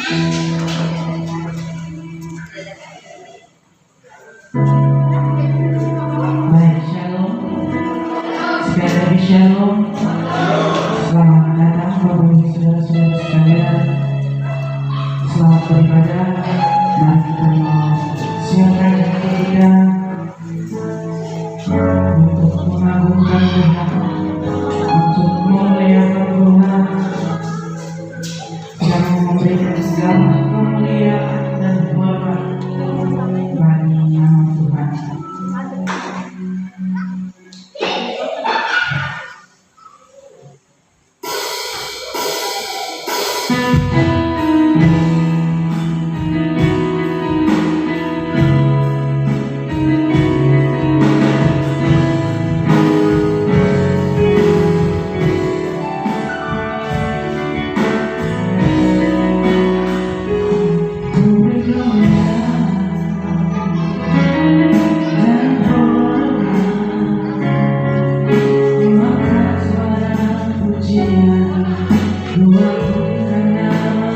Baik, shalom. Sekali lagi shalom. Selamat datang Bapak Ibu saudara-saudara sekalian. Selamat beribadah. Mari kita mau siapkan hati kita untuk mengagungkan Tuhan, untuk memuliakan Tuhan, yang memberikan segala kemuliaan dan hormat bagi nama Tuhan. Pujian, dua bukan nama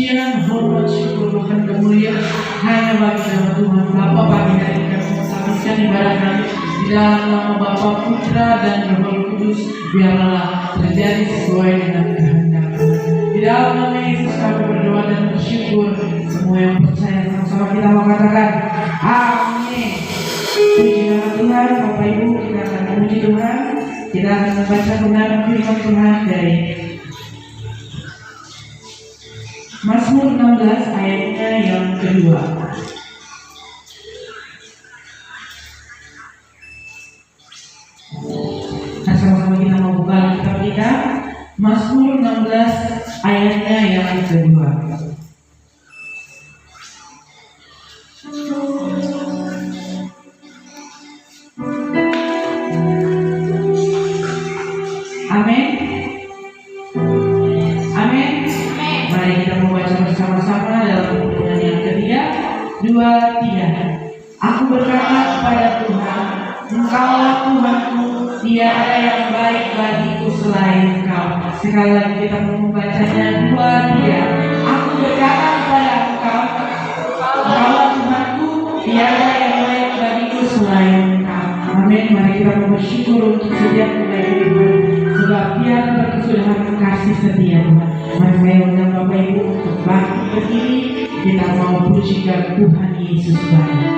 Pujian, hormat, syukur, bahkan kemuliaan hanya bagi nama Tuhan Bapa. Pagi hari ini kami menghabiskan ibadah kami di dalam nama Bapa, Putra, dan Roh Kudus. Biarlah terjadi sesuai dengan kehendak Tuhan. Di dalam nama Yesus kami berdoa dan bersyukur. Semua yang percaya sama-sama kita mengatakan amin. Puji nama Tuhan. Bapak Ibu, kita akan memuji Tuhan. Kita akan membaca kebenaran firman Tuhan dari Mazmur 16 ayatnya yang kedua. Nah, sama-sama kita mau buka kitab kita. Mazmur 16 ayatnya yang kedua. Amin. Amin. Mari kita membaca bersama-sama dalam ulangan yang ketiga, 2, 3. Aku berkata kepada Tuhan, Engkaulah Tuhanku, tiada yang baik bagiku selain Engkau. Sekali lagi kita membacanya, 2, 3. Aku berkata kepada Engkau, Engkaulah Tuhanku, tiada yang baik bagiku selain Engkau. Amin. Mari kita bersyukur untuk setiap kebaikan Tuhan, sebab Dia berkesudahan kasih setia Tuhan. Mari saya undang Bapak Ibu untuk bangkit berdiri. Kita mau pujikan Tuhan Yesus baik.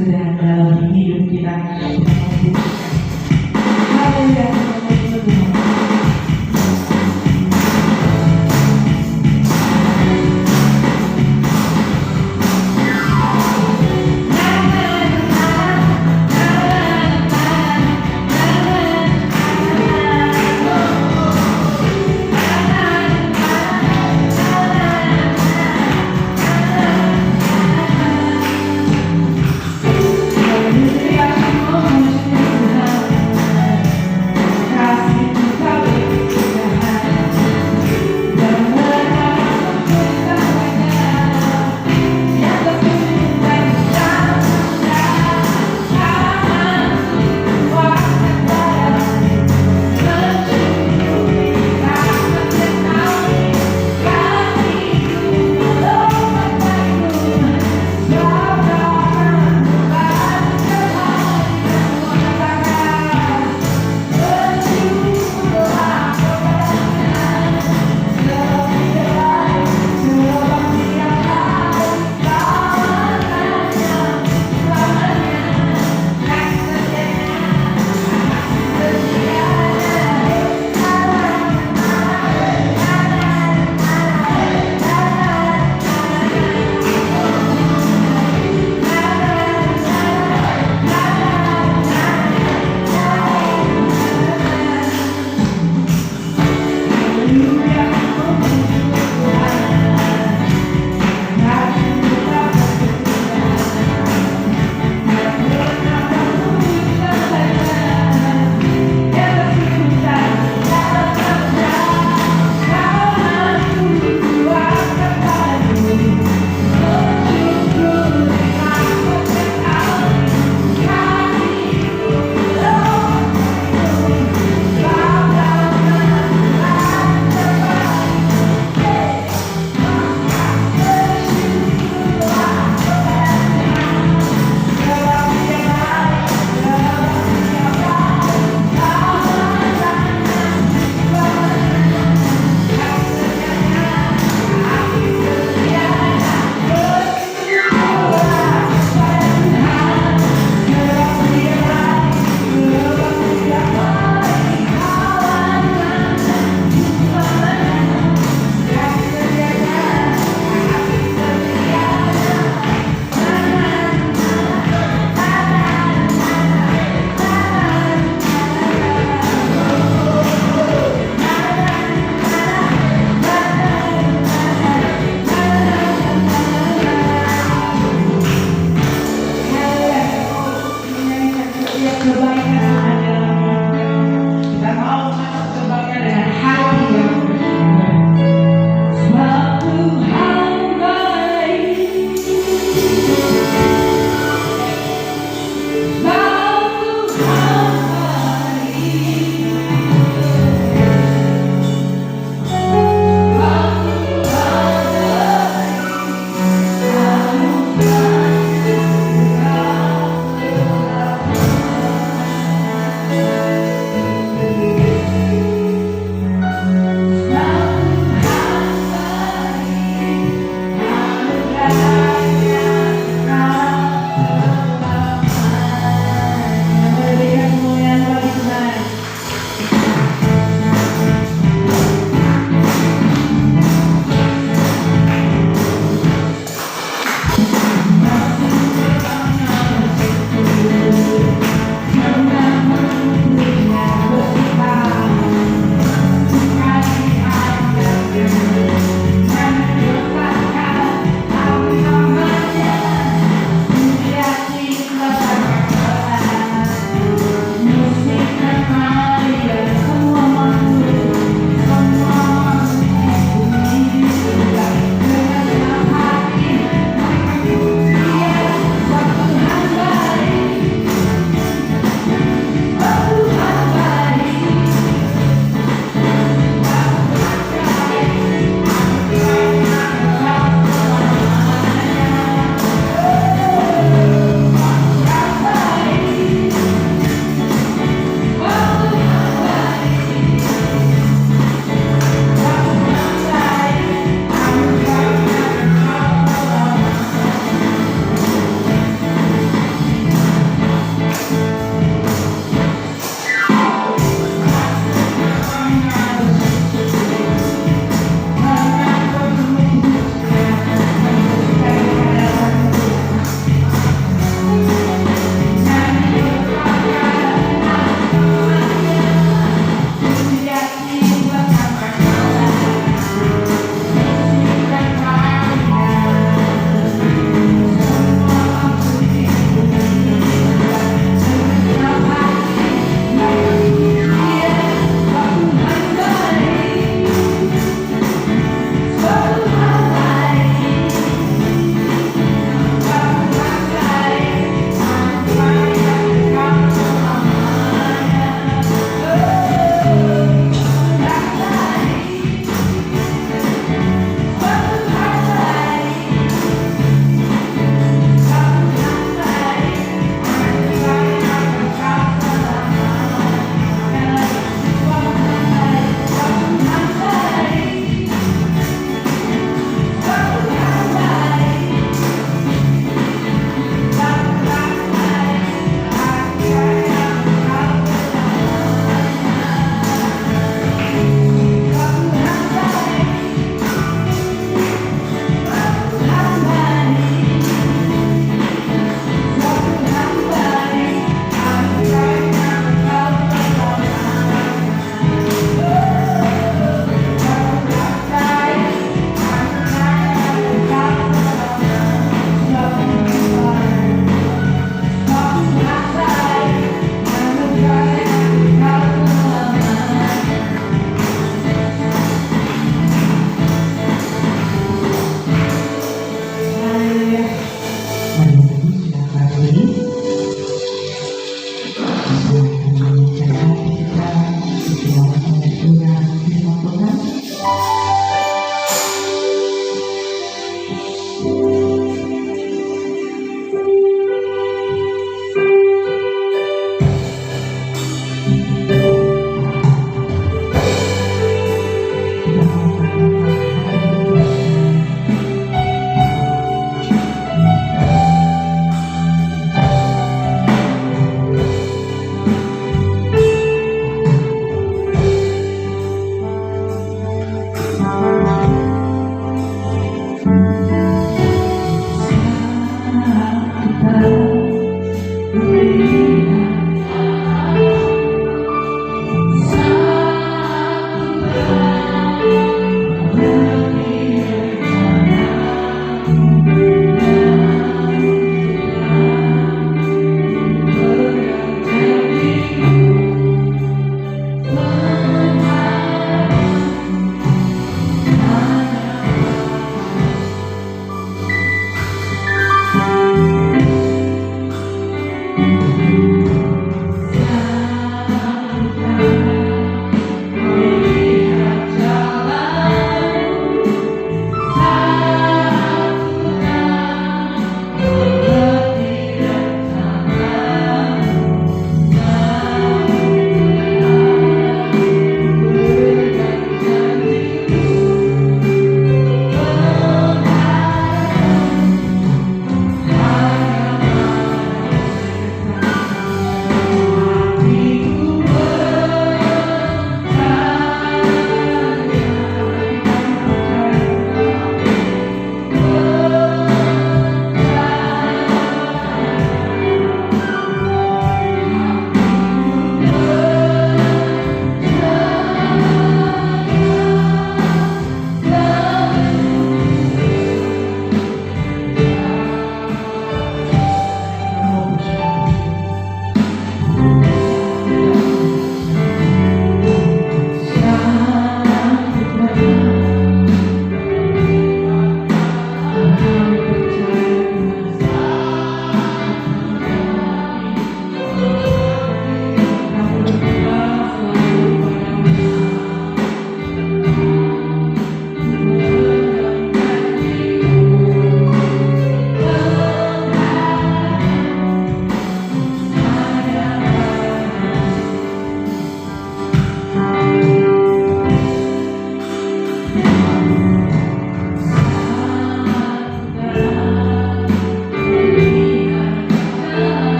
sedang dalam hidup kita. Haleluya, Tuhan.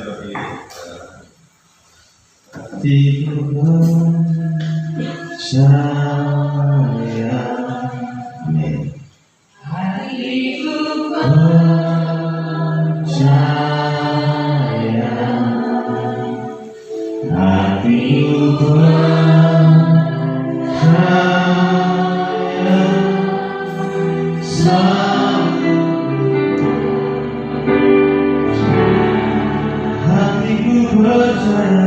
berdiri. Hatiku percaya, Hatiku percaya, hatiku percaya, selalu hatiku percaya.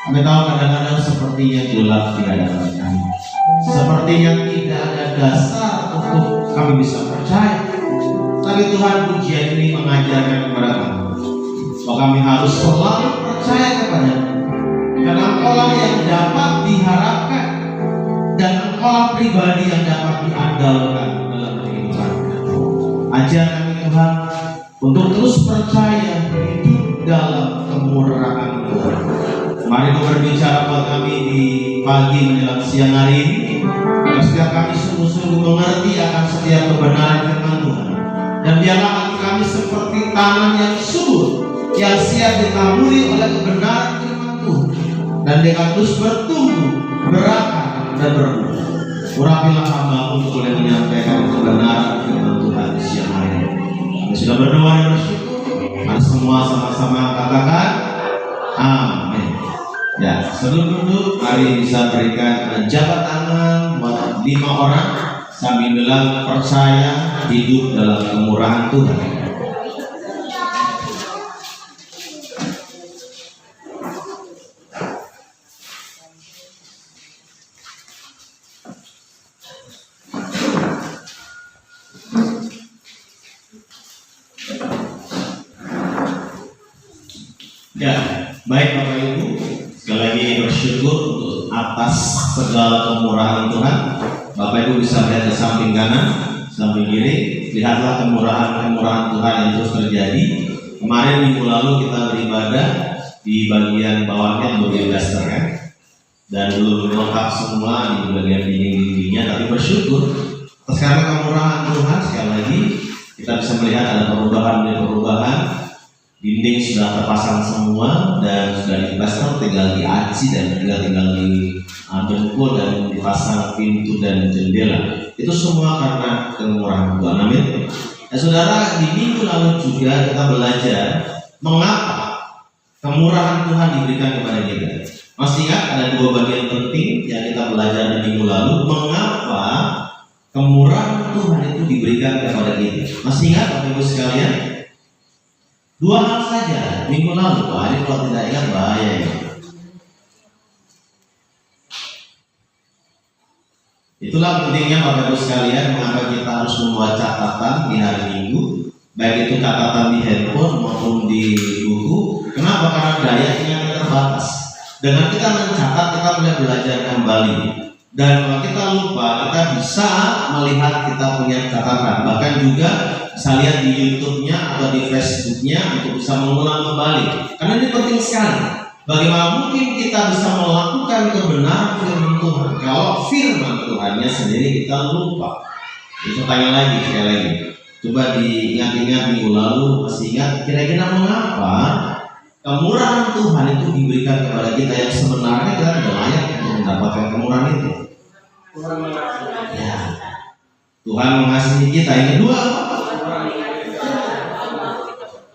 Kami tahu kadang-kadang sepertinya gelap di hadapan kami, sepertinya tidak ada dasar untuk kami bisa percaya. Tapi Tuhan, pujian ini mengajarkan kepada kami bahwa kami harus selalu percaya kepada-Mu, karena Engkaulah yang dapat diharapkan dan Engkaulah pribadi yang dapat diandalkan dalam kehidupan kami. Ajar kami Tuhan untuk terus percaya hidup dalam kemurahan Tuhan. Mari Kau berbicara buat kami di pagi menjelang siang hari ini, agar setiap kami sungguh-sungguh mengerti akan setiap kebenaran firman Tuhan. Dan biarlah hati kami seperti tanah yang subur, yang siap ditaburi oleh kebenaran firman Tuhan, dan dia akan terus bertumbuh, berakar dan berbuah. Urapilah hamba untuk boleh menyampaikan kebenaran firman Tuhan di siang hari ini. Kami sudah berdoa dan bersyukur. Mari semua sama-sama katakan amin. Ya, sebelum duduk, mari bisa berikan jabat tangan buat 5 orang sambil bilang percaya hidup dalam kemurahan Tuhan. Ya, baik Bapak Ibu, sekali lagi bersyukur untuk atas segala kemurahan Tuhan. Bapak Ibu bisa lihat ke samping kanan, samping kiri, lihatlah kemurahan-kemurahan Tuhan yang terus terjadi. Kemarin minggu lalu kita beribadah di bagian bawahnya bagian daster kan, dan belum lengkap semua di bagian dinding-dindingnya, tapi bersyukur atas karena kemurahan Tuhan. Sekali lagi kita bisa melihat ada perubahan. Dinding sudah terpasang semua dan sudah diplaster, tinggal diaci dan tinggal dengkul dan dipasang pintu dan jendela. Itu semua karena kemurahan Tuhan. Amin. Ya, saudara, di minggu lalu juga kita belajar mengapa kemurahan Tuhan diberikan kepada kita. Masih ingat ada 2 bagian penting yang kita belajar di minggu lalu, mengapa kemurahan Tuhan itu diberikan kepada kita. Masih ingat Bapak Ibu sekalian? 2 hal saja minggu lalu. Ini kalau tidak ingat bahaya ya. Itulah pentingnya Bapak Ibu sekalian, mengapa kita harus membuat catatan di hari Minggu, baik itu catatan di handphone maupun di buku. Kenapa? Karena daya ingat kita terbatas. Dengan kita mencatat, kita boleh belajar kembali. Dan kalau kita lupa, kita bisa melihat kita punya catatan. Bahkan juga bisa lihat di YouTube-nya atau di Facebook-nya untuk bisa mengulang kembali. Karena ini penting sekali. Bagaimana mungkin kita bisa melakukan kebenaran firman Tuhan kalau firman Tuhannya sendiri kita lupa? Bisa tanya lagi sekali lagi. Coba diingat-ingat minggu lalu, masih ingat kira-kira mengapa kemurahan Tuhan itu diberikan kepada kita yang sebenarnya kita tidak layak untuk mendapatkan kemurahan itu? Ya, Tuhan mengasihi kita. Yang kedua,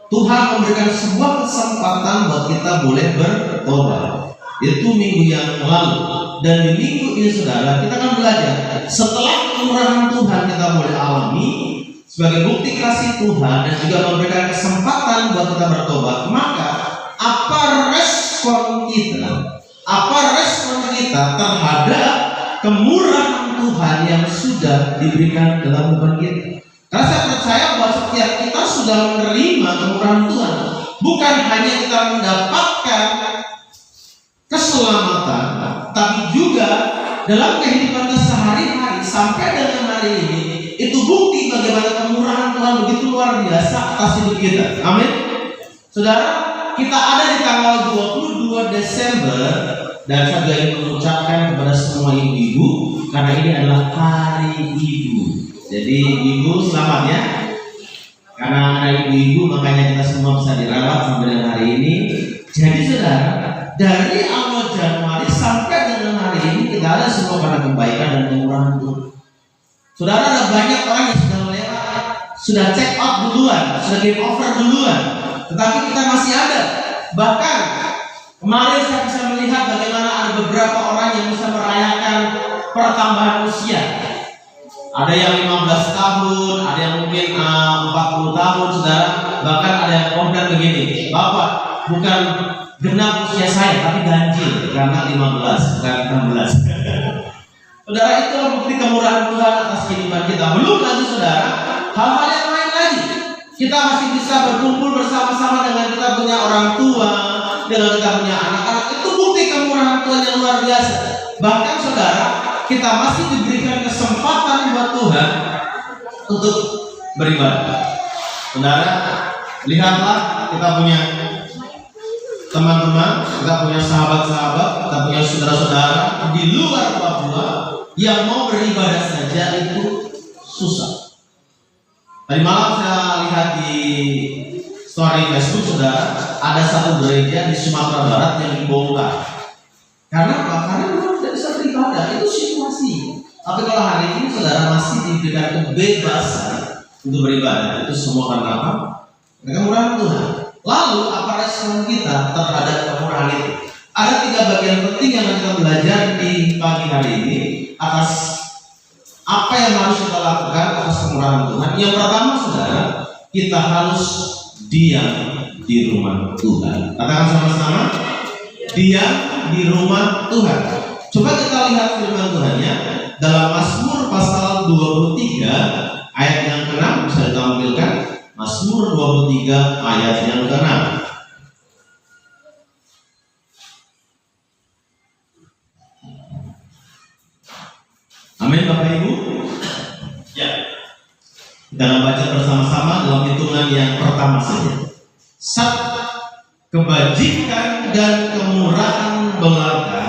Tuhan memberikan sebuah kesempatan buat kita boleh bertobat. Itu minggu yang lalu. Dan di minggu ini saudara, kita akan belajar setelah kemurahan Tuhan kita boleh alami sebagai bukti kasih Tuhan dan juga memberikan kesempatan buat kita bertobat. Maka apa respon kita? Apa respon kita terhadap kemurahan Tuhan yang sudah diberikan dalam hidup kita? Karena saya percaya bahwa setiap kita sudah menerima kemurahan Tuhan, bukan hanya kita mendapatkan keselamatan, tapi juga dalam kehidupan sehari-hari sampai dengan hari ini, itu bukti bagaimana kemurahan Tuhan begitu luar biasa atas hidup kita. Amin. Saudara, kita ada di tanggal 22 Desember dan saya ingin mengucapkan kepada semua ibu-ibu karena ini adalah hari ibu. Jadi ibu selamat ya. Karena ada ibu-ibu makanya kita semua bisa dirawat sampai dengan hari ini. Jadi saudara, dari awal Januari sampai dengan hari ini kita ada semua karena kebaikan dan kemurahan Tuhan. Saudara, ada banyak orang yang sudah melewat, sudah check out duluan, sudah game over duluan. Tetapi kita masih ada. Bahkan kemarin saya bisa melihat bagaimana ada beberapa orang yang bisa merayakan pertambahan usia. Ada yang 15 tahun, ada yang mungkin 40 tahun, saudara. Bahkan ada yang komplain begini, Bapak, bukan genap usia saya, tapi ganjil karena 15, bukan 16. Saudara, itu bukti kemurahan Tuhan atas kehidupan kita. Belum lagi saudara, hal-hal yang lain lagi. Kita masih bisa berkumpul bersama-sama dengan kita punya orang tua, dengan kita punya anak-anak. Itu bukti kemurahan Tuhan yang luar biasa. Bahkan saudara, kita masih diberikan kesempatan buat Tuhan untuk beribadah. Saudara, lihatlah kita punya teman-teman, kita punya sahabat-sahabat, kita punya saudara-saudara di luar Papua yang mau beribadah saja itu susah. Tadi malam saya lihat di story Facebook saudara, ada satu gereja di Sumatera Barat yang dibongkar. Karena apa? Karena memang tidak bisa beribadah, itu situasi. Tapi kalau hari ini saudara masih diberikan kebebasan untuk beribadah, itu semua karena apa? Karena kemurahan Tuhan. Lalu apa respon kita terhadap kemurahan itu? Ada 3 bagian penting yang kita belajar di pagi hari ini atas apa yang harus kita lakukan atas kemurahan Tuhan. Yang pertama saudara, kita harus diam di rumah Tuhan. Katakan sama-sama, diam di rumah Tuhan. Coba kita lihat firman Tuhannya dalam Mazmur pasal 23 ayat yang ke-6, bisa ditampilkan. Mazmur 23 ayat yang ke-6. Amin Bapak Ibu. Ya. Kita akan baca bersama-sama dalam hitungan yang pertama saja. Kebajikan dan kemurahan belaka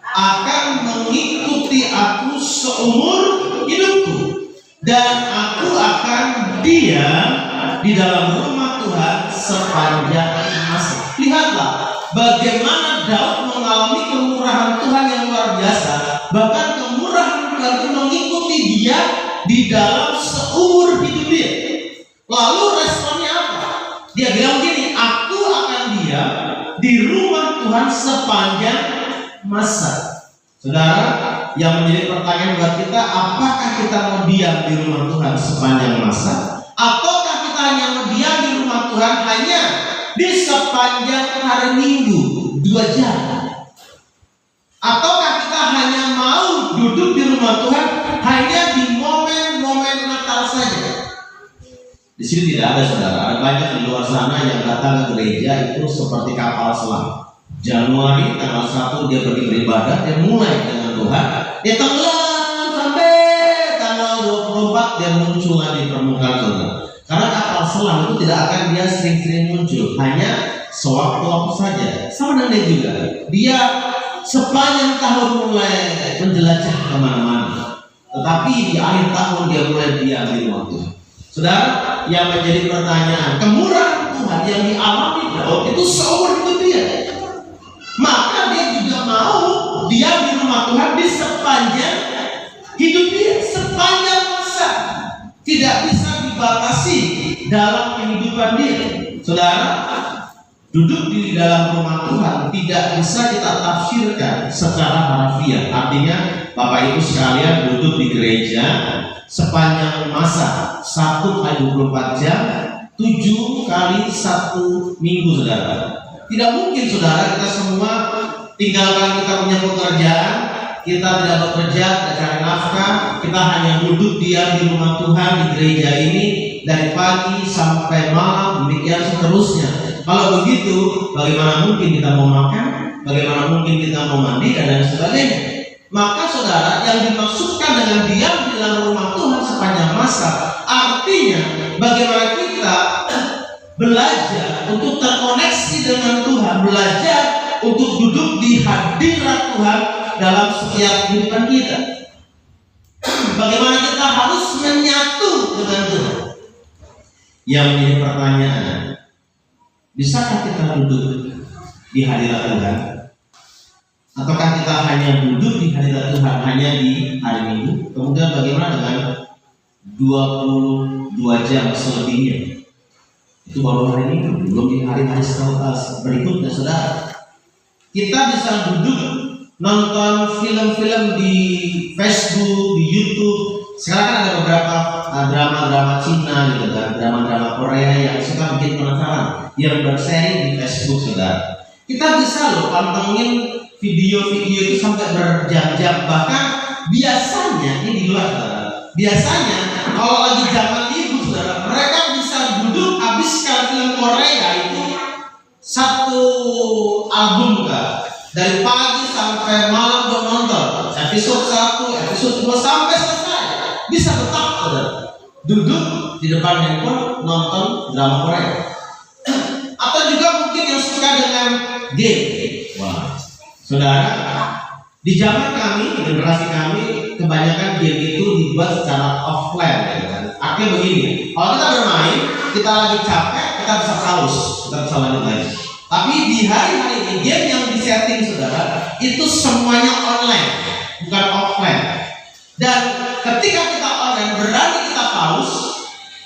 akan mengikuti aku seumur hidupku, dan aku akan diam di dalam rumah Tuhan sepanjang masa. Lihatlah bagaimana Daud mengalami kemurahan Tuhan yang luar biasa. Bahkan kemurahan Tuhan itu mengikuti dia di dalam seumur hidup dia. Lalu responnya apa? Dia bilang gini, aku akan diam di rumah Tuhan sepanjang masa. Saudara, yang menjadi pertanyaan buat kita, apakah kita mau diam di rumah Tuhan sepanjang masa? Ataukah kita hanya mau diam di rumah Tuhan hanya di sepanjang hari Minggu 2 jam? Ataukah kita hanya mau duduk di rumah Tuhan hanya di momen-momen Natal saja? Di sini tidak ada saudara. Ada banyak di luar sana yang datang ke gereja itu seperti kapal selam. Januari tanggal 1 dia pergi beribadah, dia mulai dengan Tuhan, dia tenggelam sampai tanggal 24 dia muncul di permukaan saudara. Karena kapal selam itu tidak akan dia sering-sering muncul, hanya sewaktu-waktu saja. Sama dengan dia juga, dia sepanjang tahun mulai menjelajah kemana-mana, tetapi di akhir tahun dia mulai diam di rumah Tuhan. Saudara, yang menjadi pertanyaan, kemurahan Tuhan yang dialami Daud itu seumur hidup dia, maka dia juga mau diam di rumah Tuhan di sepanjang hidup dia, sepanjang masa, tidak bisa dibatasi dalam kehidupan dia. Saudara, duduk di dalam rumah Tuhan tidak bisa kita tafsirkan secara harfiah. Artinya Bapak Ibu sekalian duduk di gereja sepanjang masa 1x24 jam 7 kali 1 minggu, saudara. Tidak mungkin, saudara, kita semua tinggalkan kita punya pekerjaan, kita tidak bekerja, tidak cari nafkah, kita hanya duduk diam di rumah Tuhan di gereja ini dari pagi sampai malam, demikian seterusnya. Kalau begitu, bagaimana mungkin kita mau makan, bagaimana mungkin kita mau mandi, dan lain sebagainya. Maka saudara, yang dimaksudkan dengan diam di dalam rumah Tuhan sepanjang masa, artinya bagaimana kita belajar untuk terkoneksi dengan Tuhan, belajar untuk duduk di hadirat Tuhan dalam setiap kehidupan kita. Bagaimana kita harus menyatu dengan Tuhan. Yang menjadi pertanyaan, bisakah kita duduk di hadirat Tuhan? Ataukah kita hanya duduk di hadirat Tuhan hanya di hari Minggu? Kemudian bagaimana dengan 22 jam selebihnya? Itu baru hari Minggu, belum di hari-hari berikutnya, saudara. Kita bisa duduk nonton film-film di Facebook, di YouTube. Sekarang kan ada beberapa drama-drama Cina gitu kan, drama-drama Korea yang suka bikin penasaran, yang berseri di Facebook, saudara. Kita bisa loh pantengin video-video itu sampai berjam-jam. Bahkan biasanya ini di luar, saudara. Biasanya kalau lagi zaman libur, saudara, mereka bisa duduk habiskan film Korea itu satu album kan, dari pagi sampai malam nonton episode 1, episode 2 sampai selesai. Bisa betah, saudara, duduk di depan handphone nonton drama Korea. Atau juga mungkin yang suka dengan game. Wah, saudara, di zaman kami, generasi kami, kebanyakan game itu dibuat secara offline, ya kan? Artinya begini, kalau kita bermain, kita lagi capek, kita bisa pause, kita bisa lanjut lagi. Tapi di hari-hari ini, game yang disetting, saudara, itu semuanya online, bukan offline. Dan ketika kita online, berarti kita pause,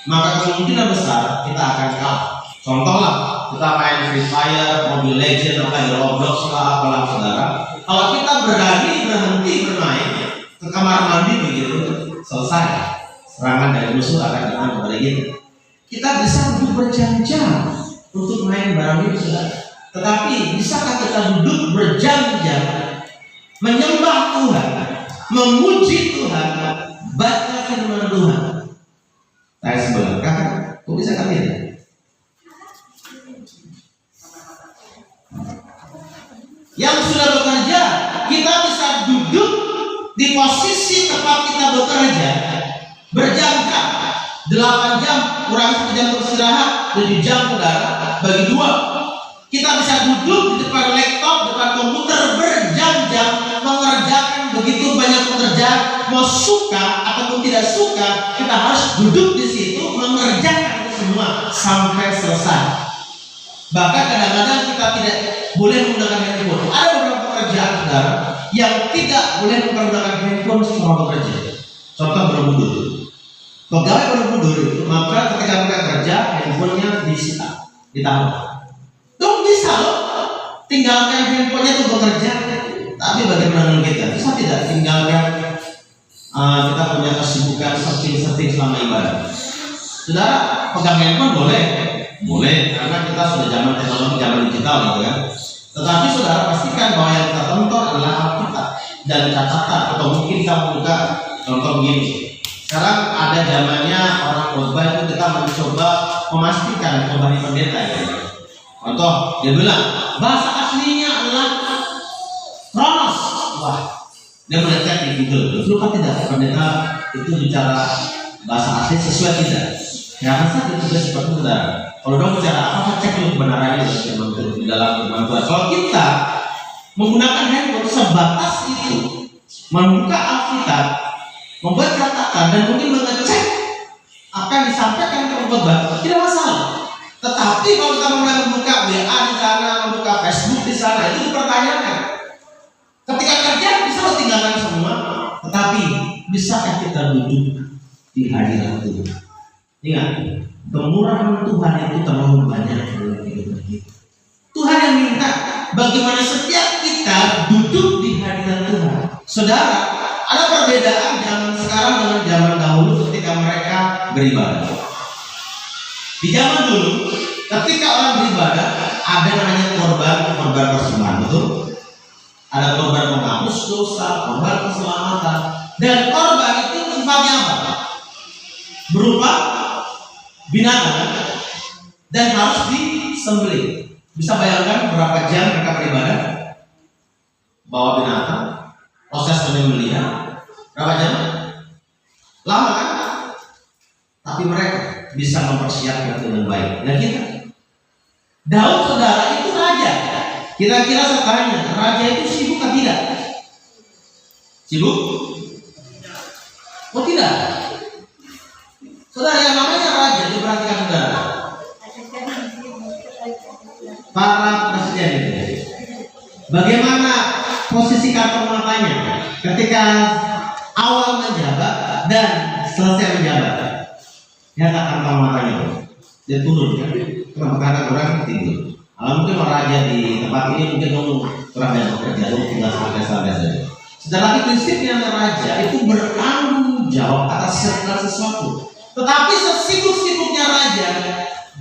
maka kemungkinan besar kita akan kalah. Contohlah, kita main Free Fire, Mobile Legends, atau Roblox lah, apalah, saudara. Kalau kita berhenti bermain ke kamar mandi begitu, selesai, serangan dari musuh akan datang kepada kita. Kita bisa duduk berjam-jam untuk main barang itu, saudara. Tetapi bisakah kita duduk berjam-jam menyembah Tuhan, memuji Tuhan, baca firman Tuhan? Saya sebenarnya, kok bisa kami ya? Yang sudah bekerja, kita bisa duduk di posisi tempat kita bekerja berjam-jam, 8 jam kurang 1 jam beristirahat, 7 jam, saudara, bagi 2. Kita bisa duduk di depan laptop, depan komputer berjam-jam mengerjakan begitu banyak pekerjaan. Mau suka ataupun tidak suka, kita harus duduk di situ mengerjakan itu semua sampai selesai. Bahkan kadang-kadang kita tidak boleh menggunakan handphone. Ada beberapa pekerjaan, saudara, yang tidak boleh menggunakan handphone selama bekerja. Contoh berwudu. Pegawai berwudu itu, maka ketika mereka kerja, handphonenya disita, ditaruh. Dong bisa loh, tinggalkan handphonenya itu bekerja. Tapi bagaimana dengan kita? Bisa tidak tinggalkan kita punya kesibukan setting selama ibadah? Saudara, pegang handphone boleh, karena kita sudah zaman teknologi, zaman digital gitu kan. Tetapi saudara pastikan bahwa yang kita tonton adalah Alkitab dan catatan, atau mungkin kita buka contoh begini. Sekarang ada zamannya orang khotbah itu kita mencoba memastikan khotbah pendeta ya. Contoh, dia bilang bahasa aslinya adalah Kronos. Wah, dia melihat di Google. Betul kan tidak pendeta itu bicara bahasa asli sesuai tidak? Ya masa itu sudah seperti itu, saudara. Kalau dong bicara apa, cek dulu kebenarannya di dalam firman Tuhan. Kalau kita menggunakan handphone sebatas itu, membuka Alkitab, membuat catatan dan mungkin mengecek apa yang disampaikan ke khotbah, tidak masalah. Tetapi kalau kita mulai membuka WA di sana, membuka Facebook di sana, itu dipertanyakan. Ketika kerja bisa lo tinggalkan semua, tetapi bisakah kita duduk di hadirat Tuhan? Ingat, kemurahan Tuhan itu terlalu banyak dalam kehidupan kita. Tuhan yang minta bagaimana setiap kita duduk di hadirat Tuhan. Saudara, ada perbedaan zaman sekarang dengan zaman dahulu ketika mereka beribadah. Di zaman dulu, ketika orang beribadah, ada namanya korban persembahan, betul? Ada korban penghapus dosa, korban keselamatan, dan korban itu sifatnya apa? Berupa binatang dan harus disembelih. Bisa bayangkan berapa jam mereka beribadah? Bawa binatang, proses penyembelihan berapa jam? Lama kan? Tapi mereka bisa mempersiapkan dengan baik. Dan kita, Daud saudara itu raja. Kira-kira saya tanya, raja itu sibuk atau tidak? Sibuk? Oh tidak. Saudara, yang namanya raja, diperhatikan saudara. Para presiden itu, bagaimana posisi kantong matanya ketika awal menjabat dan selesai menjabat? Nyata kantong matanya dia turun kan? Karena orang tidur. Kalau mungkin orang raja di tempat ini mungkin ngomong kurang banyak bekerja, lu tinggal santai saja. Sedangkan prinsipnya raja itu bertanggung jawab atas segala sesuatu. Tetapi sesibuk-sibuknya raja,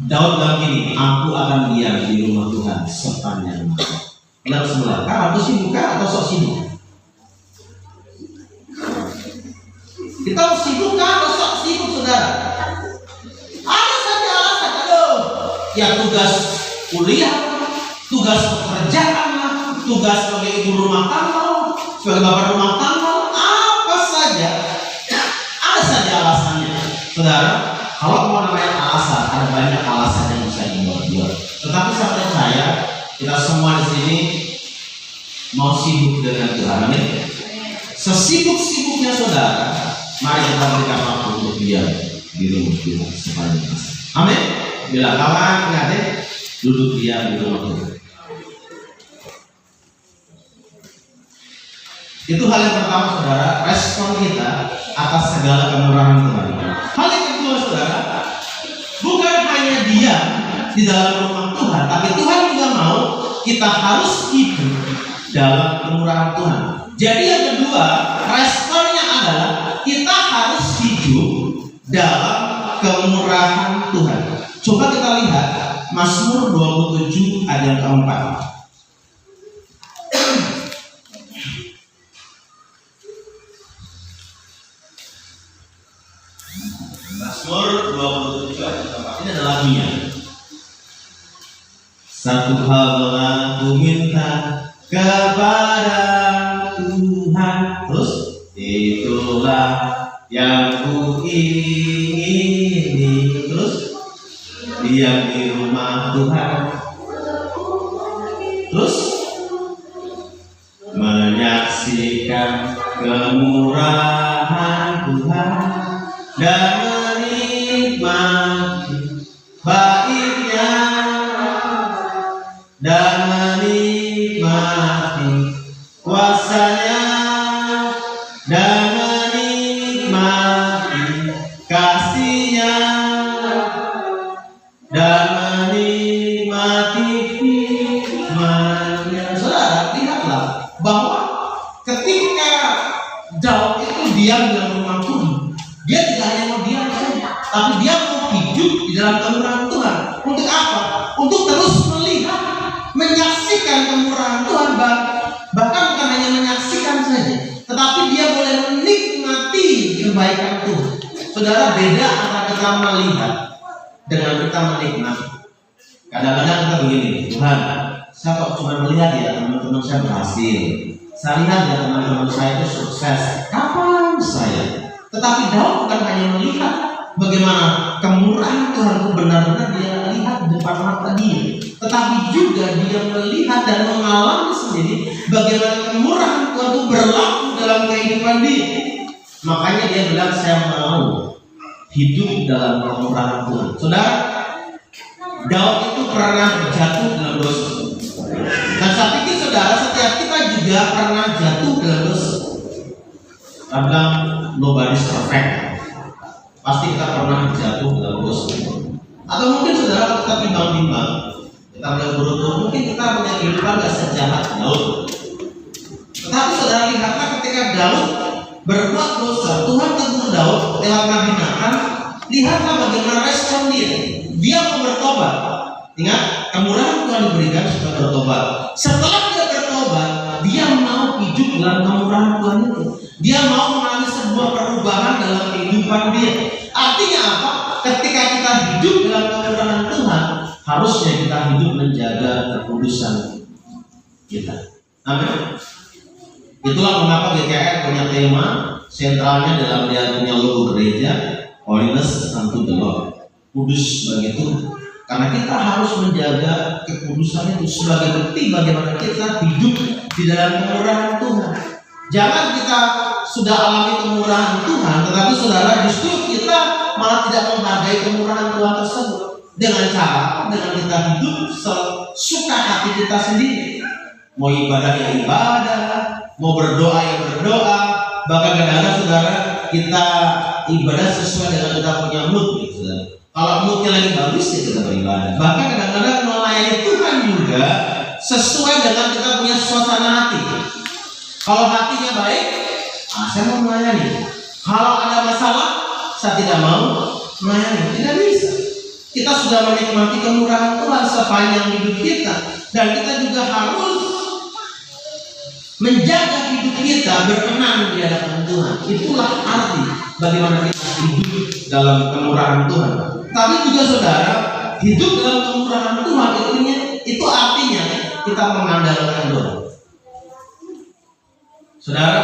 Daud bilang gini, aku akan diam di rumah Tuhan sepanjang masa. Lalu sebelah, aku sibuk atau sok sibuk? Kita sibuk atau sok sibuk, saudara? Ada saja alasan, ya tugas kuliah, tugas pekerjaan, tugas sebagai ibu rumah tangga, sebagai bapak rumah tangga, apa saja, ada saja alasannya, saudara. Kalau mau namanya alasan, ada banyak alasan yang bisa dibuat. Tetapi saya percaya kita semua di sini mau sibuk dengan Tuhan. Amin. Sesibuk-sibuknya saudara, mari kita berikan waktu untuk dia di rumah Tuhan sepanjang masa. Amin. Bila kawan ingat duduk diam di rumah Tuhan. Itu hal yang pertama saudara, respon kita atas segala kemurahan Tuhan. Hal yang kedua saudara, bukan hanya diam di dalam rumah Tuhan, tapi Tuhan juga mau kita harus hidup dalam kemurahan Tuhan. Jadi yang kedua, responnya adalah kita harus hidup dalam kemurahan Tuhan. Coba kita lihat Mazmur 27 ayat 4. Mazmur 27 ayat 4. Ini adalah lagunya. Satu hal telah ku minta kepada Tuhan, terus itulah yang ku ingini, terus diam di rumah Tuhan, terus menyaksikan kemurahan Tuhan dan menikmati baiknya dan menikmati kuasanya dan menikmati kasihnya dan menikmati firman-Nya. Saudara, lihatlah bahwa ketika Daud itu diam di dalam rumah Tuhan, dia tidak hanya mau diam saja, tapi dia mau hidup di dalam kemurahan Tuhan. Untuk apa? Untuk terus melihat, menyaksikan kemurahan Tuhan, bahkan bukan hanya menyaksikan saja, tetapi dia boleh menikmati kebaikan Tuhan. Saudara, beda antara kita melihat dengan kita menikmati. Kadang-kadang kita begini, Tuhan, saya kok cuma melihat ya teman-teman saya berhasil, saya lihat ya teman-teman saya itu sukses, kapan saya? Tetapi Daud bukan hanya melihat bagaimana kemurahan Tuhan itu benar-benar dia lihat, depan mata dia, tetapi juga dia melihat dan mengalami sendiri bagaimana kemurahan Tuhan itu berlaku dalam kehidupan dia. Makanya dia bilang, saya mau hidup dalam kemurahan Tuhan. Saudara, Daud itu pernah jatuh dalam dosa. Dan saya pikir saudara, setiap kita juga pernah jatuh dalam dosa. Karena nobody's perfect. Pasti kita pernah jatuh dalam dosa. Atau mungkin saudara kita timbang-timbang, kita melihat beruntung, mungkin kita punya kehidupan gak sejahat Daud. Tetapi saudara lihatlah ketika Daud berbuat dosa, Tuhan tegur Daud lewat Nabi Nathan. Lihatlah bagaimana respon dia. Dia mau bertobat. Ingat, kemurahan Tuhan diberikan supaya bertobat. Setelah dia bertobat, dia mau hidup dalam kemurahan Tuhan itu. Dia mau mengalami sebuah perubahan dalam kehidupan dia. Artinya apa? Ketika kita hidup dalam kemurahan Tuhan, harusnya kita hidup menjaga kekudusan kita. Amin. Itulah mengapa GKR punya tema sentralnya dalam dia punya logo gereja, Holiness unto the Lord, kudus bagi Tuhan. Karena kita harus menjaga kekudusan itu sebagai bukti bagaimana kita hidup di dalam kemurahan Tuhan. Jangan kita sudah alami kemurahan Tuhan, tetapi saudara justru kita malah tidak menghargai kemurahan Tuhan tersebut. Dengan dengan kita hidup sesuka hati kita sendiri. Mau ibadah ya ibadah, mau berdoa ya berdoa. Bahkan kadang-kadang saudara kita ibadah sesuai dengan kita punya mood, gitu, saudara. Kalau moodnya lagi bagus ya kita beribadah. Bahkan kadang-kadang melayani Tuhan juga sesuai dengan kita punya suasana hati. Kalau hatinya baik, saya mau melayani. Kalau ada masalah, saya tidak mau melayani. Tidak bisa. Kita sudah menikmati kemurahan Tuhan sepanjang hidup kita, dan kita juga harus menjaga hidup kita berkenan di hadapan Tuhan. Itulah arti bagaimana kita hidup dalam kemurahan Tuhan. Tapi juga saudara, hidup dalam kemurahan Tuhan itu artinya kita mengandalkan Tuhan. Saudara,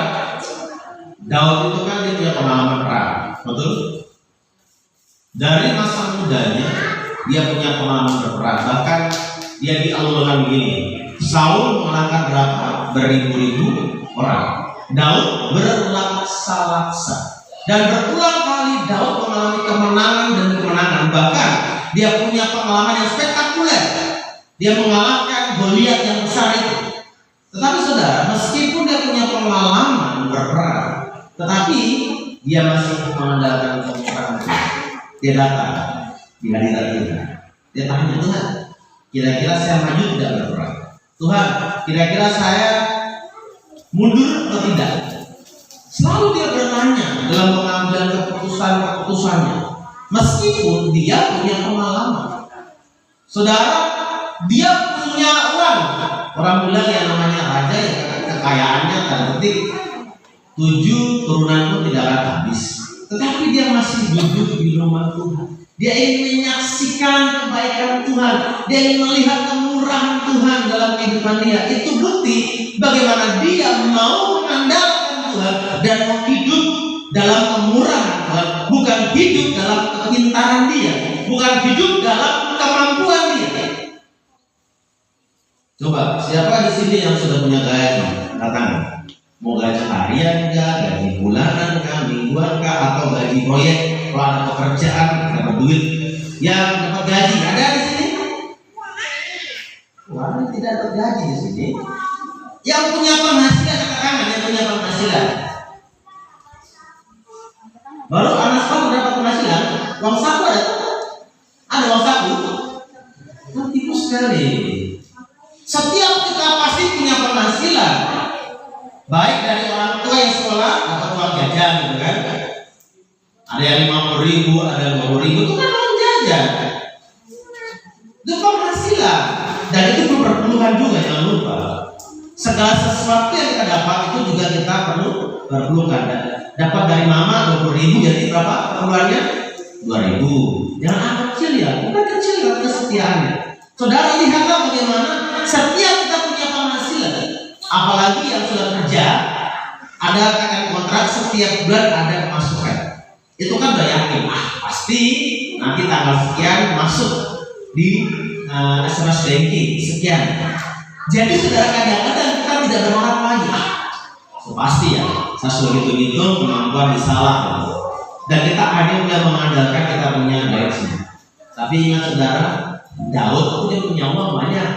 Daud itu kan dia punya pengalaman perang, betul? Dari masa mudanya dia punya pengalaman berperang. Bahkan dia dialurkan begini, Saul mengalahkan berapa? Beribu-ribu orang. Daud berlaksa-laksa. Dan berulang kali Daud mengalami kemenangan dan kemenangan. Bahkan dia punya pengalaman yang spektakuler. Dia mengalahkan Goliat yang besar itu. Tetapi saudara, meskipun dia punya pengalaman berperang, tetapi dia masih mengandalkan kemurahan Tuhan. Dia datang di hadirat kita. Dia tanya, Tuhan, kira-kira saya maju tidak berperang? Tuhan, kira-kira saya mundur atau tidak? Selalu dia bertanya dalam pengambilan keputusannya, meskipun dia punya pengalaman. Saudara, dia punya uang. Orang bilang yang namanya raja, ya, kekayaannya tanda petik 7 turunan pun tidak akan habis. Tetapi dia masih duduk di rumah Tuhan. Dia ingin menyaksikan kebaikan Tuhan. Dia ingin melihat kemurahan Tuhan dalam kehidupan dia. Itu bukti bagaimana dia mau mengandalkan Tuhan dan mau hidup dalam kemurahan Tuhan, bukan hidup dalam kepintaran dia, bukan hidup dalam kemampuan dia. Coba, siapa di sini yang sudah punya gaji? Katakan, mau gaji harian kah, gaji bulanan kah, mingguan kah, atau gaji proyek? Kalau ada pekerjaan, dapat duit, yang dapat gaji ada di sini? Wah, tidak dapat gaji di sini. Yang punya penghasilan, katakan yang punya penghasilan. Baru anak kamu dapat penghasilan, uang saku ada uang saku. Itu tipu sekali. Setiap kita pasti punya penghasilan, baik dari orang tua yang sekolah atau uang jajan, gitu kan? Ada yang 50.000, ada yang 20.000, itu kan uang jajan. Itu penghasilan, dan itu perpuluhan juga, jangan lupa. Segala sesuatu yang kita dapat itu juga kita perlu perlukan. Dapat dari mama 20.000, jadi berapa perpuluhannya? 2.000. Jangan anggap kecil ya, bukan kecil kan kesetiaannya. Saudara, lihatlah bagaimana setiap kita punya penghasilan, apalagi yang sudah kerja, ada kan kontrak setiap bulan ada pemasukan. Itu kan udah yakin, pasti nanti tanggal sekian masuk di SMS banking sekian. Jadi saudara, kadang-kadang kita tidak berharap lagi. Pasti ya, saya sudah hitung-hitung kemampuan disalah. Dan kita hanya mulai mengandalkan kita punya direction. Tapi ingat saudara, Daud itu dia punya uang banyak,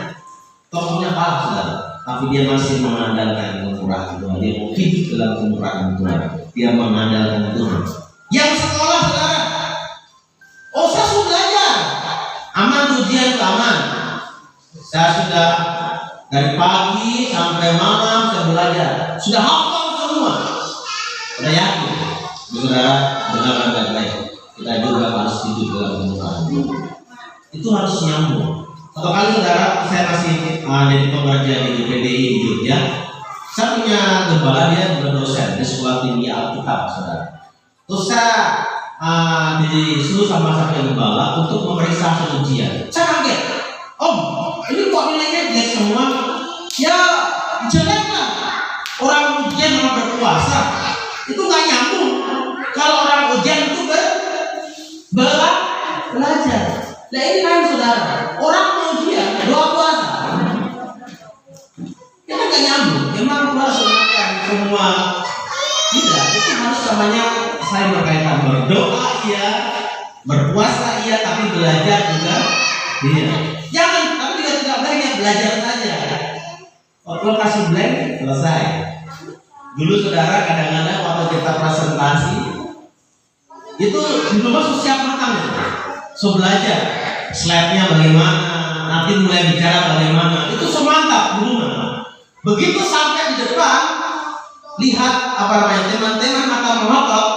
tokonya kalah saudara. Tapi dia masih mengandalkan kemurahan Tuhan. Dia mau hidup dalam kemurahan Tuhan. Dia mengandalkan Tuhan. Yang sekolah saudara, saya sudah belajar, aman ujian itu aman. Saya sudah dari pagi sampai malam saya belajar, sudah hafal semua. Sudah yakin, saudara, dengarkan baik-baik. Kita juga harus hidup dalam kemurahan Tuhan. Itu harus nyambung. Satu kali saudara, saya masih jadi pengajar di PDI di Jogja. Saya punya gembala, dia juga dosen di sekolah tinggi Alkitab saudara. Terus saya disuruh sama saya gembala untuk memeriksa hasil ujian. Saya kaget, Om, ini kok nilainya jelek semua? Ya jelek lah. Orang ujian malah berpuasa, itu nggak nyambung. Kalau orang ujian itu belajar. Nah ini kan saudara, orang ujian doa puasa, kita nggak nyambung. Memang harus mengatakan semua tidak. Itu harus namanya saya berkaitan berdoa iya, berpuasa iya, tapi belajar juga iya. Jangan, tapi juga tidak banyak belajar saja. Kalau kasih blank selesai. Dulu saudara, kadang-kadang waktu kita presentasi itu di rumah sudah siap matang, so belajar slide-nya bagaimana, nanti mulai bicara bagaimana, itu semantap di rumah. Begitu sampai di depan, lihat apa namanya teman-teman mata melotot,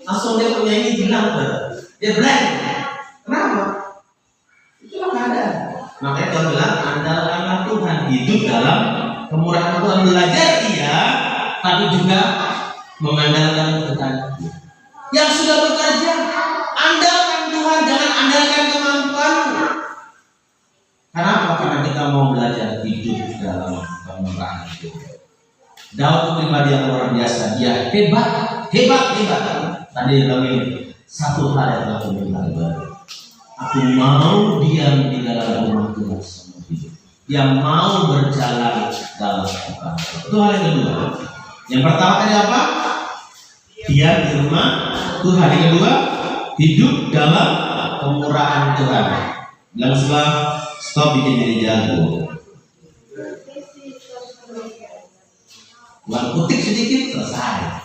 langsung dia punya ini bilang, dia blank. Kenapa? Itulah keadaan. Makanya Tuhan bilang, andalkanlah Tuhan, hidup dalam kemurahan Tuhan. Belajar iya, tapi juga mengandalkan Tuhan. Yang sudah bekerja, andalkan Tuhan, jangan andalkan kemampuanmu. Kenapa? Karena kita mau belajar hidup dalam kemurahan Tuhan. Daud pribadi yang luar biasa, dia hebat. Tadi dia bilang ini, satu hal yang aku minta ibadah. Aku mau diam di dalam rumah Tuhan semua hidup. Yang mau berjalan dalam Tuhan. Itu hal yang kedua. Yang pertama tadi apa? Diam di rumah Tuhan. Yang kedua, hidup dalam kemurahan Tuhan. Bilang sebelah, stop bikin diri jago. Buat kutik sedikit, selesai.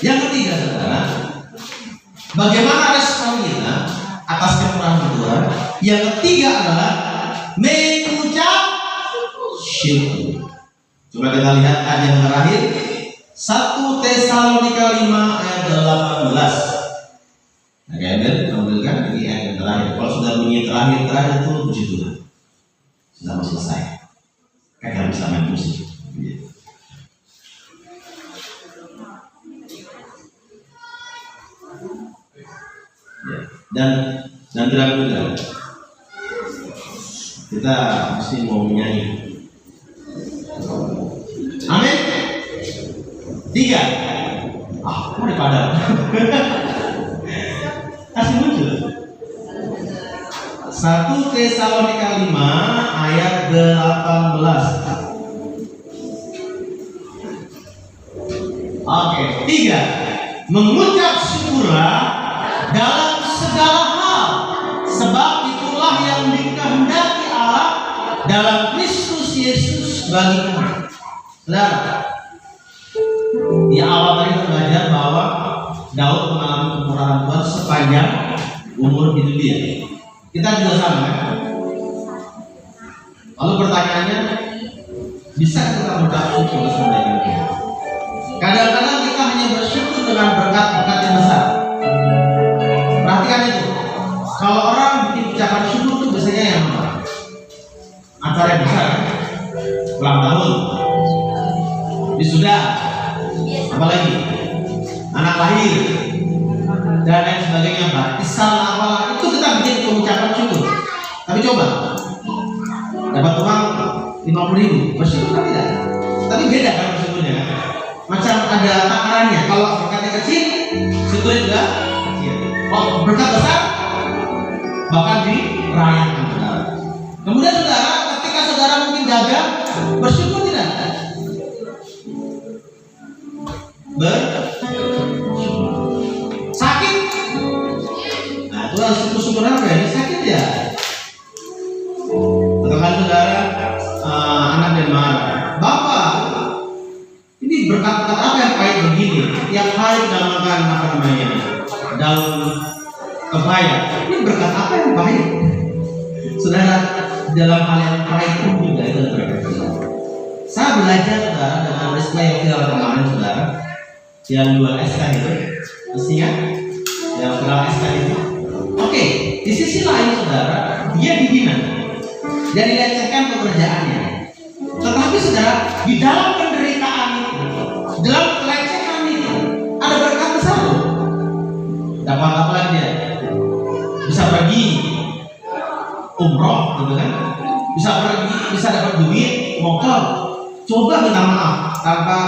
Yang ketiga saudara, bagaimana respon kita atas kemurahan Tuhan? Yang ketiga adalah mengucap syukur. Coba kita lihat ayat yang terakhir, 1 Tesalonika 5 ayat 18. Nah, kalian tampilkan ini ayat yang terakhir. Kalau sudah bunyi terakhir itu puji Tuhan, sudah mau selesai. Kalian bisa main musik. Dan tidak mudah. Kita mesti mau menyanyi. Amin. 3. Kok di padang? Kasih muncul. 1 Tesalonika 5 ayat 18. Oke, 3. Mengucap syukurlah dalam segala hal, sebab itulah yang dikehendaki Allah dalam Kristus Yesus bagi kami. Saudara, di awal tadi kita belajar bahwa Daud mengalami kemurahan Tuhan sepanjang umur hidup dia. Kita juga sama kan? Lalu pertanyaannya, bisa kita mengucap syukur sebenarnya? Kadang-kadang kita hanya bersyukur dengan berkat-berkat yang besar. Perhatikan itu. Kalau orang bikin ucapan syukur itu biasanya yang apa? Acara yang besar, ulang tahun, wisuda, apalagi anak lahir dan lain sebagainya, baptisan apalah, itu kita bikin pengucapan syukur. Tapi coba dapat uang 50.000, bersyukur kan tidak? Tapi beda kan bersyukurnya kan? Macam ada takarannya. Kalau berkatnya kecil, syukur juga kecil. Kalau berkat besar, bahkan dirayakan. Saudara syukur apa ya? Ini sakit ya? Katakan saudara, anak dan marah. Bapak, ini berkat-berkat apa yang pahit begini? Tiap hari kita makan apa namanya? Daun kebaya. Ini berkat apa yang pahit? Saudara, dalam hal yang pahit pun juga itu berkat Tuhan. Saya belajar saudara dengan peristiwa yang viral kemarin saudara, yang jual es kan itu, mestinya yang viral es kan itu. Oke, di sisi lain saudara, dia dihina, dan dilecehkan pekerjaannya. Tetapi saudara, di dalam penderitaan itu, dalam pelecehan itu, ada berkat besar loh. Dapat apa lagi dia? Bisa pergi umroh, gitu kan? Bisa pergi, bisa dapat duit, motor. Coba minta maaf tanpa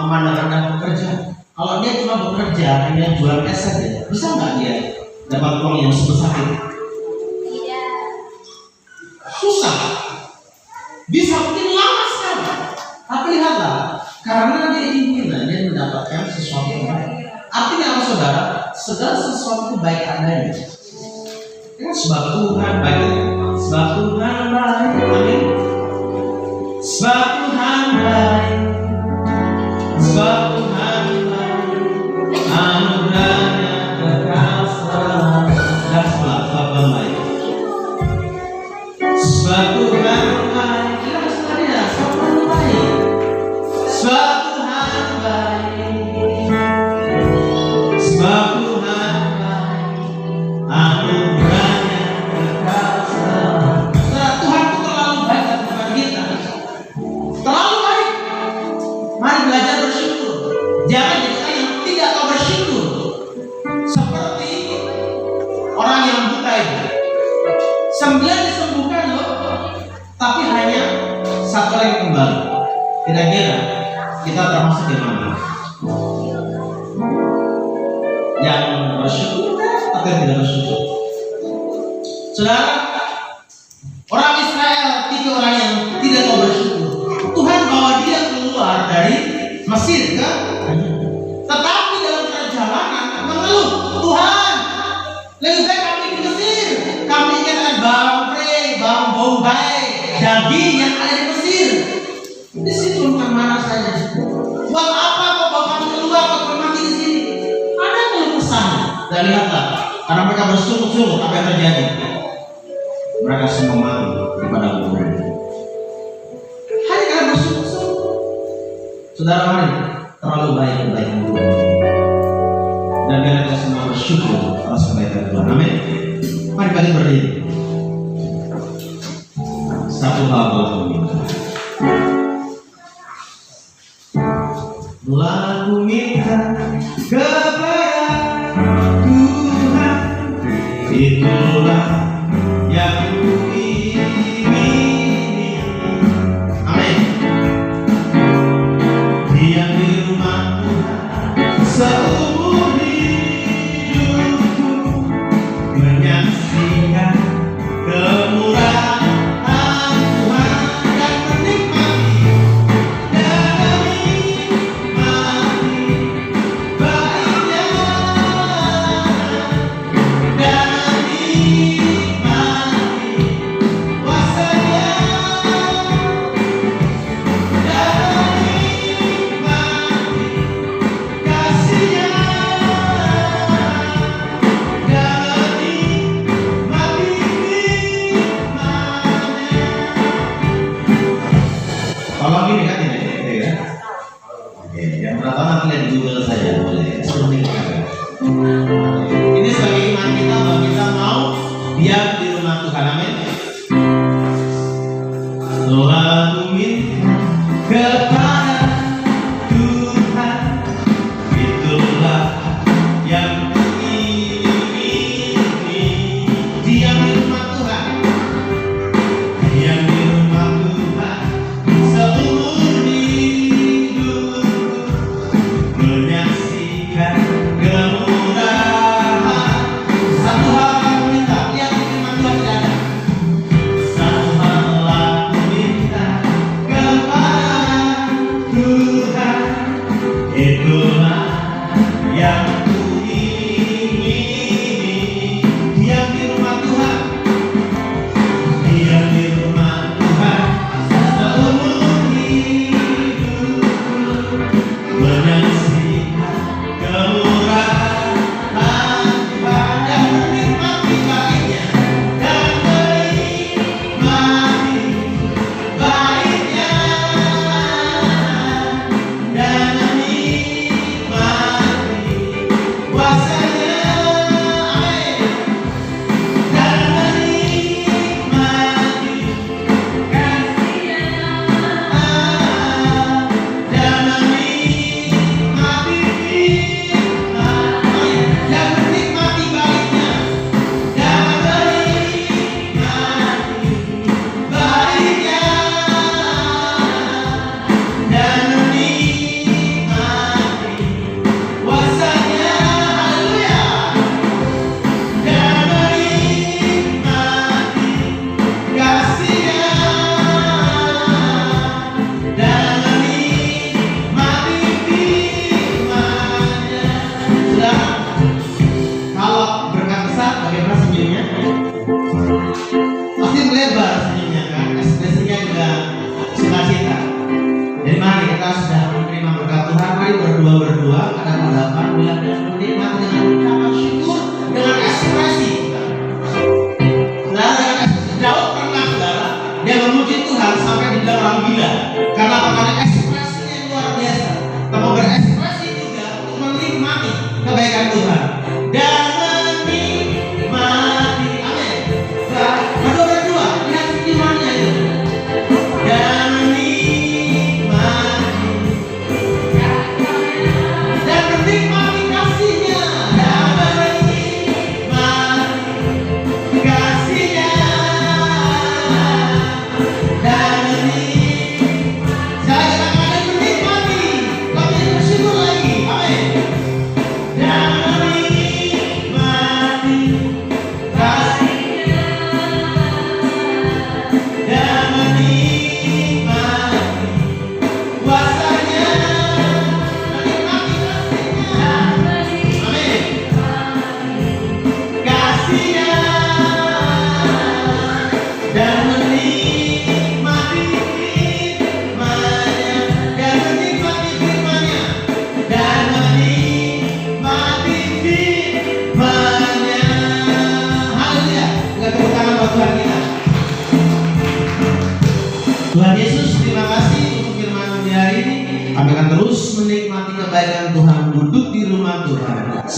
memandang rendah pekerja. Kalau dia cuma bekerja hanya jual es saja, bisa nggak dia dapat uang yang sebesar itu? Tidak. Susah. Bisa mungkin lama sekali. Tapi lihatlah, karena dia ingin dia mendapatkan sesuatu yang baik. Artinya apa saudara? Segala sesuatu baik adanya. Ya, sebab Tuhan baik. Sebab Tuhan baik. Amin. Sebab Tuhan baik. Sebab Tuhan baik. Anugerahnya kekal selalu. Dan sebab Tuhan baik. Sebab Tuhan baik. Kita sebenarnya sebab Tuhan baik. Sebab Tuhan baik. Sebab Tuhan baik. Anugerahnya kekal selalu. Tuhan itu terlalu baik dalam kehidupan kita. Terlalu baik. Mari belajar bersyukur. Jangan jadi orang yang tidak tahu bersyukur. Seperti orang yang buta itu. 9 disembuhkan loh, tapi hanya 1 yang kembali. Kira-kira kita termasuk di mana? Yang bersyukur atau yang tidak bersyukur? Saudara, orang Israel tiga orang yang tidak mau bersyukur. Tuhan bawa dia keluar dari Mesir kan? Tetapi dalam perjalanan mengeluh, Tuhan, lebih baik kami di Mesir. Kami ingin ada bawang bombay, daging yang ada di Mesir. Di situ bukan mana saja. Buat apa kau bawa kami keluar? Kau mati di sini. Ada keluh kesah. Dan lihatlah, karena mereka bersungguh-sungguh, apa yang terjadi? Mereka semua mati di padang gurun. Hari kalian bersungguh-sungguh. Saudara, mari terlalu baik dulu. Dan biar kita semua bersyukur atas kebaikan Tuhan. Amin. Mari kita berdiri. Satu hal aku minta. Aku minta kepada Tuhan, itulah yang kuingini. Amin. Diam di rumah Tuhan seumur hidupku, menyaksikan kemurahan Tuhan dan menikmati dan menikmati baiknya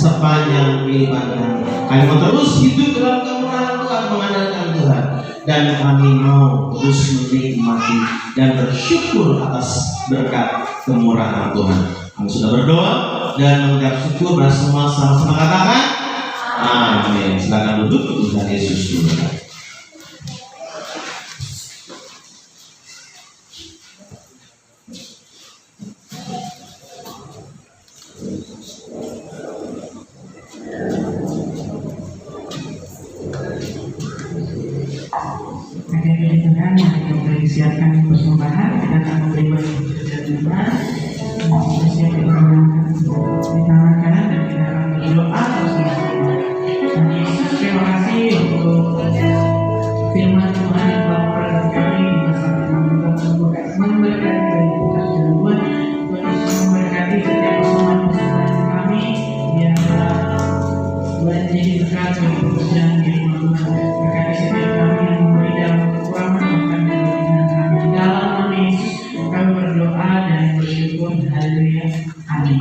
sepanjang kehidupan kami. Kami mau terus hidup dalam kemurahan Tuhan, mengandalkan Tuhan, dan kami mau terus menikmati dan bersyukur atas berkat kemurahan Tuhan. Kami sudah berdoa dan mengucap syukur bersama sama katakan amin. Silakan duduk, Tuhan Yesus berkati. Dengan yang kita disiapkan persembahan, kita akan memberi bagi kerjaan siap di tangan kanan dan kita akan berdoa bersama-sama. Tuhan Yesus, terima kasih untuk firman Tuhan yang telah memberkati kami di masa memberkati bagi kita semua. Tuhan Yesus memberkati setiap persembahan kami yang menjadi berkat bagi pekerjaan di rumah Tuhan. Berkati setiap kami yang memberi dalam kekurangan bahkan dengan kami. Dalam nama Yesus kami berdoa dan bersyukur. Haleluya. Amin.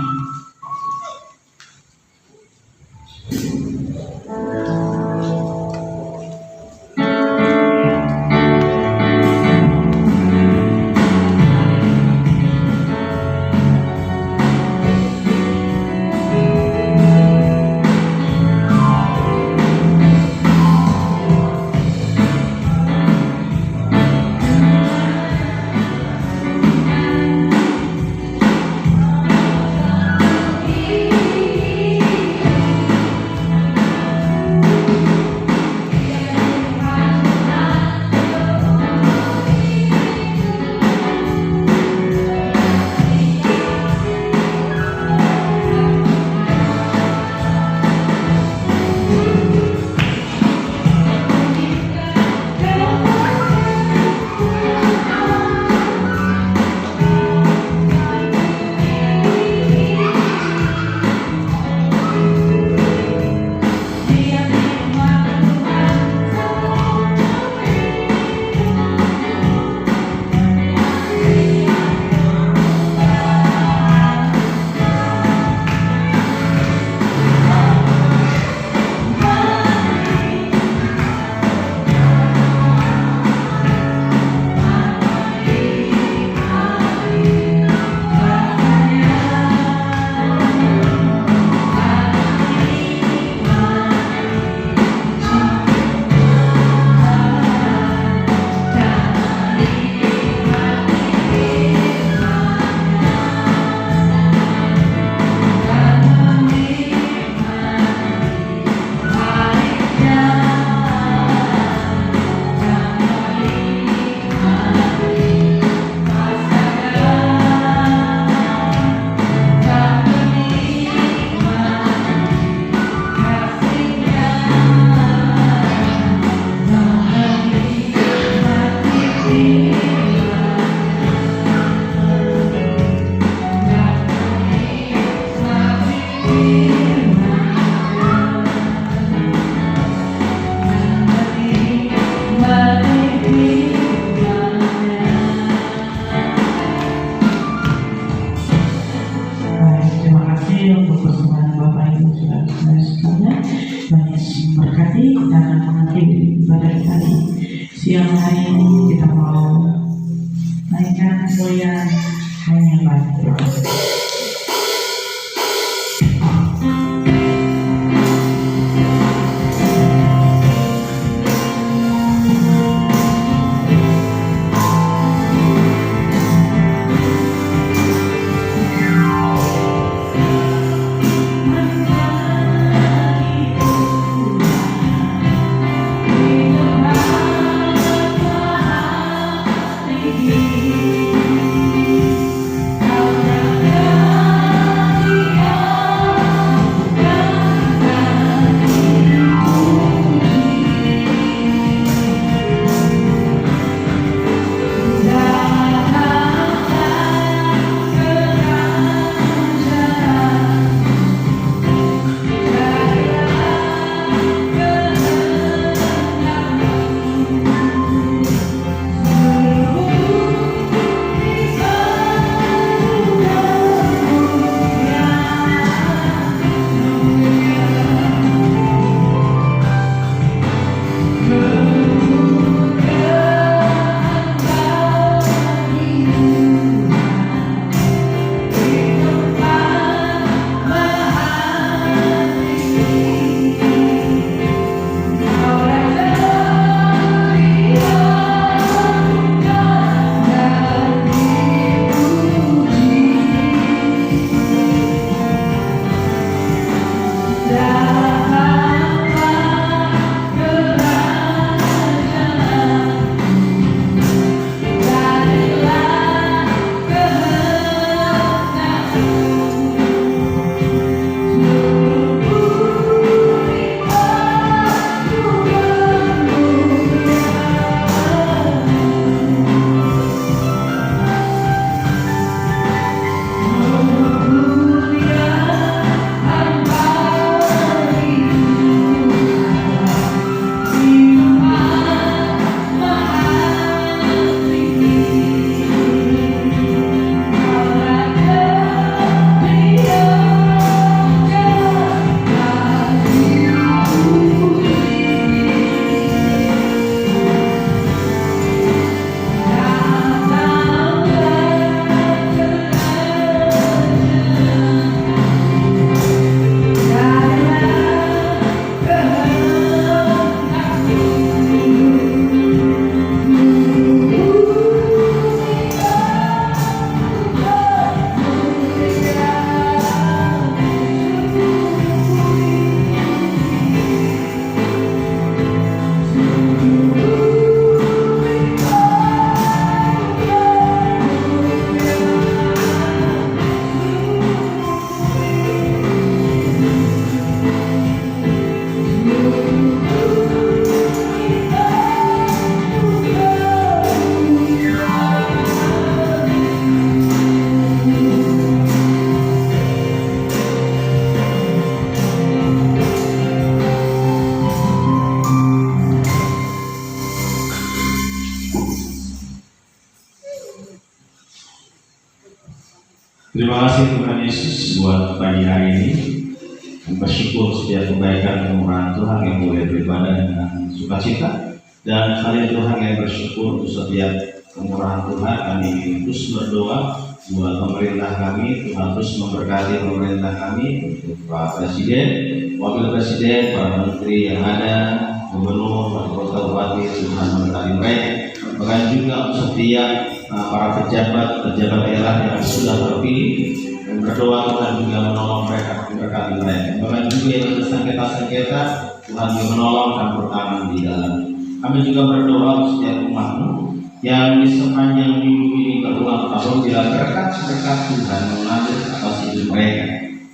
Siang hari ini kita mau naikkan kemuliaan hanya bagi Tuhan. Terima kasih Tuhan Yesus buat pagi hari ini. Bersyukur setiap kebaikan kemurahan Tuhan yang boleh beribadah dengan sukacita. Dan kalian Tuhan yang bersyukur untuk setiap kemurahan Tuhan, kami terus berdoa buat pemerintah kami. Tuhan terus memberkati pemerintah kami, untuk Pak Presiden, Wakil Presiden, para menteri yang ada, gubernur, wali kota, bupati, Tuhan memberkati mereka. Bahkan juga untuk setiap para pejabat daerah yang sudah terpilih, dan berdoa Tuhan juga menolong mereka, memberkati mereka. Bahkan juga yang ada sengketa-sengketa, Tuhan juga menolong dan bertangan di dalam. Kami juga berdoa untuk setiap umat-Mu yang di sepanjang minggu ini berulang tahun bila berkat Tuhan mengalir atas hidup mereka.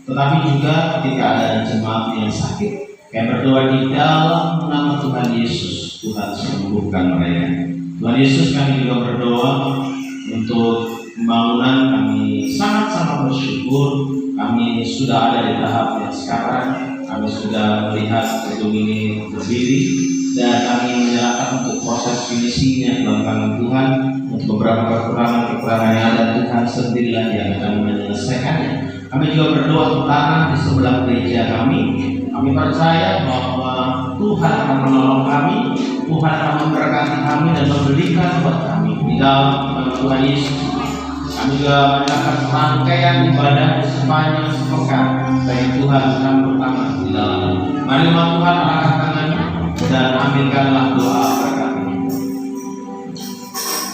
Tetapi juga ketika ada jemaat yang sakit, kami berdoa di dalam nama Tuhan Yesus, Tuhan sembuhkan mereka. Tuhan Yesus, kami juga berdoa untuk pembangunan. Kami sangat-sangat bersyukur. Kami sudah ada di tahap yang sekarang. Kami sudah melihat gedung ini berdiri, dan kami menyerahkan untuk proses finishingnya dalam tangan Tuhan. Untuk beberapa kekurangan yang ada, Tuhan sendirilah yang akan menyelesaikannya. Kami juga berdoa untuk tanah di sebelah gereja kami. Kami percaya bahwa Tuhan akan menolong kami, Tuhan akan memberkati kami dan memberikan buat kami di dalam nama Tuhan Yesus. Kami juga menyerahkan rangkaian ibadah di sepanjang sepekan, baik Tuhan akan bertangan di dalam. Mari umat Tuhan angkat tangannya dan ambilkanlah doa berkat ini.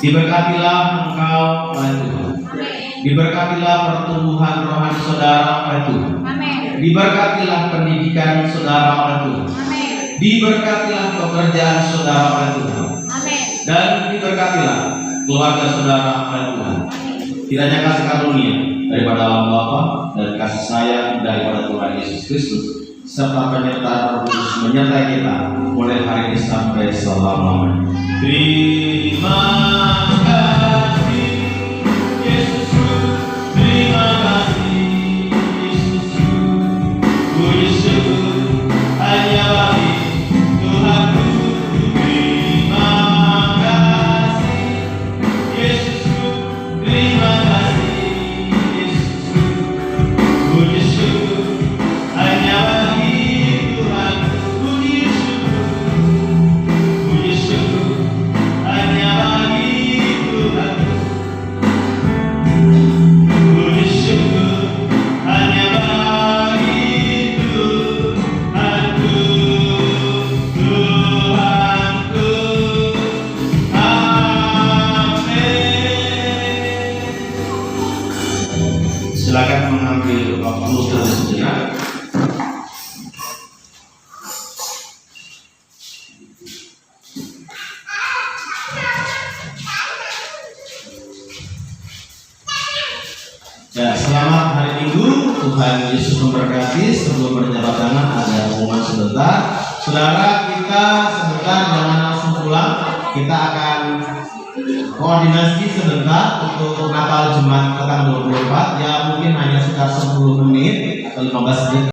Diberkatilah engkau oleh Tuhan. Diberkatilah pertumbuhan rohani saudara oleh Tuhan. Diberkatilah pendidikan saudara oleh Tuhan. Diberkatilah pekerjaan saudara oleh Tuhan. Dan diberkatilah keluarga saudara oleh Tuhan. Kiranya kasih karunia daripada Allah Bapa dan kasih sayang daripada Tuhan Yesus Kristus serta penyertaan Roh Kudus menyertai kita mulai hari ini sampai selama-lamanya. Terima kasih Yesusku, terima kasih Yesusku, puji syukur hanya bagi Tuhanku. Terima kasih Yesusku, terima kasih Yesusku, puji syukur hanya bagi Tuhanku. Puji syukur hanya bagi Tuhanku. Puji syukur hanya bagi Tuhanku, Tuhanku. Amin. Silakan mengambil waktu sejenak. Ya, selamat hari Minggu. Tuhan Yesus memberkati. Sebelum berjabat tangan ada pengumuman sebentar. Saudara, kita sebentar jangan langsung pulang. Kita akan koordinasi sebentar untuk Natal Jemaat Ketang 24. Ya, mungkin hanya sekitar 10 menit atau 15 menit.